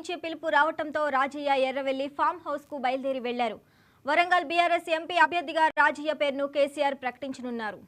నుంచి పిలుపు రావడంతో రాజయ్య ఎర్రవెల్లి ఫామ్ హౌస్ కు బయలుదేరి వెళ్లారు. వరంగల్ బీఆర్ఎస్ ఎంపీ అభ్యర్థిగా రాజయ్య పేరును కేసీఆర్ ప్రకటించనున్నారు.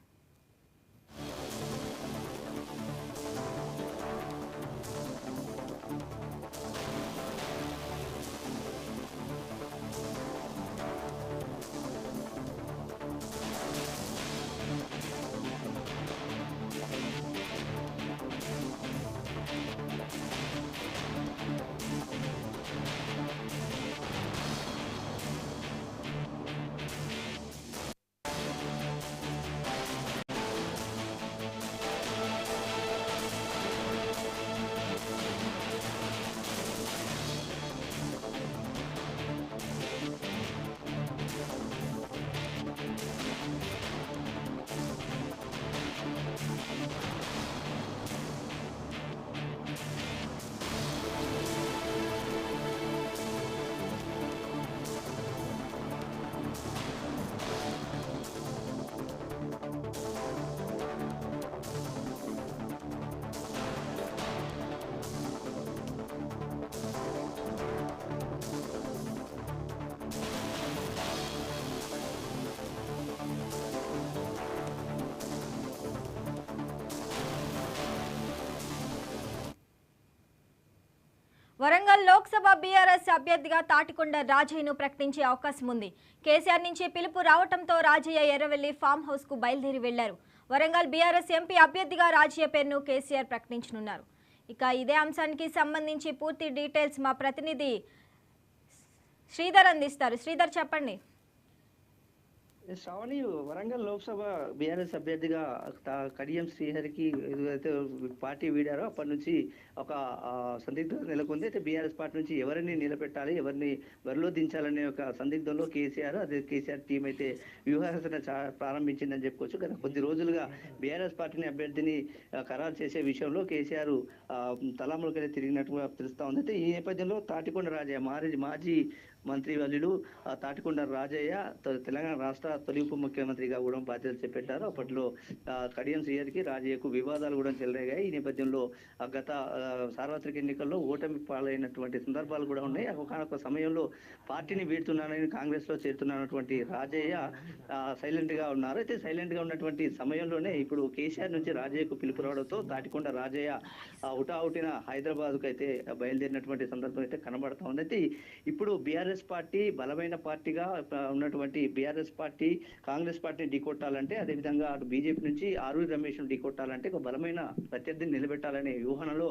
వరంగల్ లోక్సభ బీఆర్ఎస్ అభ్యర్థిగా తాటికొండ రాజయ్యను ప్రకటించే అవకాశం ఉంది. కేసీఆర్ నుంచి పిలుపు రావడంతో రాజయ్య ఎర్రవెల్లి ఫామ్ హౌస్ కు బయలుదేరి వెళ్లారు. వరంగల్ బీఆర్ఎస్ ఎంపీ అభ్యర్థిగా రాజయ్య పేరును కేసీఆర్ ప్రకటించనున్నారు. ఇక ఇదే అంశానికి సంబంధించి పూర్తి డీటెయిల్స్ మా ప్రతినిధి శ్రీధర్ అందిస్తారు. శ్రీధర్ చెప్పండి. శ్రావణి, వరంగల్ లోక్సభ బీఆర్ఎస్ అభ్యర్థిగా కడియం శ్రీహరికి ఏదైతే పార్టీ వీడారో అప్పటి నుంచి ఒక సందిగ్ధత నెలకొంది. అయితే బీఆర్ఎస్ పార్టీ నుంచి ఎవరిని నిలబెట్టాలి, ఎవరిని బరిలో దించాలనే ఒక సందిగ్ధంలో కేసీఆర్ అదే కేసీఆర్ టీం అయితే వ్యూహరచన ప్రారంభించిందని చెప్పుకోవచ్చు. గత కొద్ది రోజులుగా బీఆర్ఎస్ పార్టీని అభ్యర్థిని ఖరారు చేసే విషయంలో కేసీఆర్ తలాములకైతే తిరిగినట్టుగా తెలుస్తా ఉంది. అయితే ఈ నేపథ్యంలో తాటికొండ రాజయ్య మాజీ మంత్రి వర్యులు తాటికొండ రాజయ్య తెలంగాణ రాష్ట్ర తొలి ఉప ముఖ్యమంత్రిగా కూడా బాధ్యతలు చేపట్టారు. అప్పట్లో కడియం శ్రీహరికి రాజయ్యకు వివాదాలు కూడా చెలరేగాయి. ఈ నేపథ్యంలో గత సార్వత్రిక ఎన్నికల్లో ఓటమి పాలైనటువంటి సందర్భాలు కూడా ఉన్నాయి. ఒకనొక సమయంలో పార్టీని వీడుతున్నానని కాంగ్రెస్ లో చేరుతున్నటువంటి రాజయ్య సైలెంట్ గా ఉన్నారు. అయితే సైలెంట్ గా ఉన్నటువంటి సమయంలోనే ఇప్పుడు కేసీఆర్ నుంచి రాజయ్యకు పిలుపు రావడంతో తాటికొండ రాజయ్య హుటాహుటిన హైదరాబాద్ కు అయితే బయలుదేరినటువంటి సందర్భం అయితే కనబడతా ఉంది. అయితే ఇప్పుడు బీఆర్ఎస్ పార్టీ బలమైన పార్టీగా ఉన్నటువంటి బీఆర్ఎస్ పార్టీ కాంగ్రెస్ పార్టీని ఢీకొట్టాలంటే, అదేవిధంగా అటు బీజేపీ నుంచి ఆరూరి రమేష్ ను ఢీకొట్టాలంటే ఒక బలమైన ప్రత్యర్థిని నిలబెట్టాలనే వ్యూహంలో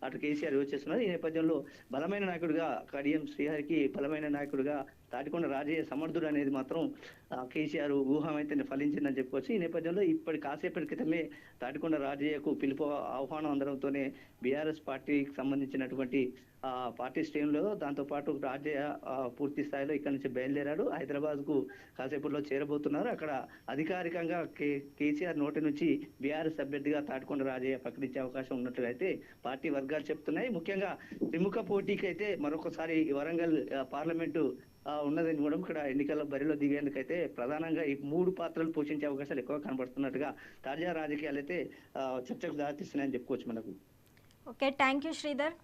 అటు కేసీఆర్ యోచిస్తున్నారు. ఈ నేపథ్యంలో బలమైన నాయకుడిగా కడియం శ్రీహరికి బలమైన నాయకుడిగా తాటికొండ రాజయ్య సమర్థుడు అనేది మాత్రం కేసీఆర్ ఊహం అయితే ఫలించిందని చెప్పుకోవచ్చు. ఈ నేపథ్యంలో కాసేపటి క్రితమే తాటికొండ రాజయ్యకు పిలుపు ఆహ్వానం అందడంతోనే బీఆర్ఎస్ పార్టీకి సంబంధించినటువంటి పార్టీ శ్రేణులు దాంతోపాటు రాజయ్య పూర్తి స్థాయిలో ఇక్కడ నుంచి బయలుదేరాడు. హైదరాబాద్ కు కాసేపట్లో చేరబోతున్నారు. అక్కడ అధికారికంగా కేసీఆర్ నోటి నుంచి బీఆర్ఎస్ అభ్యర్థిగా తాటికొండ రాజయ్య ప్రకటించే అవకాశం ఉన్నట్లయితే పార్టీ వర్గాలు చెప్తున్నాయి. ముఖ్యంగా త్రిముఖ పోటీకి అయితే మరొకసారి వరంగల్ పార్లమెంటు ఉన్నదని కూడా ఇక్కడ ఎన్నికల బరిలో దిగేందుకైతే ప్రధానంగా ఈ 3 పాత్రలు పోషించే అవకాశాలు ఎక్కువ కనబడుతున్నట్టుగా తాజా రాజకీయాలు అయితే చర్చకు దారితీస్తున్నాయని చెప్పుకోవచ్చు మనకు. Okay, thank you Sridhar.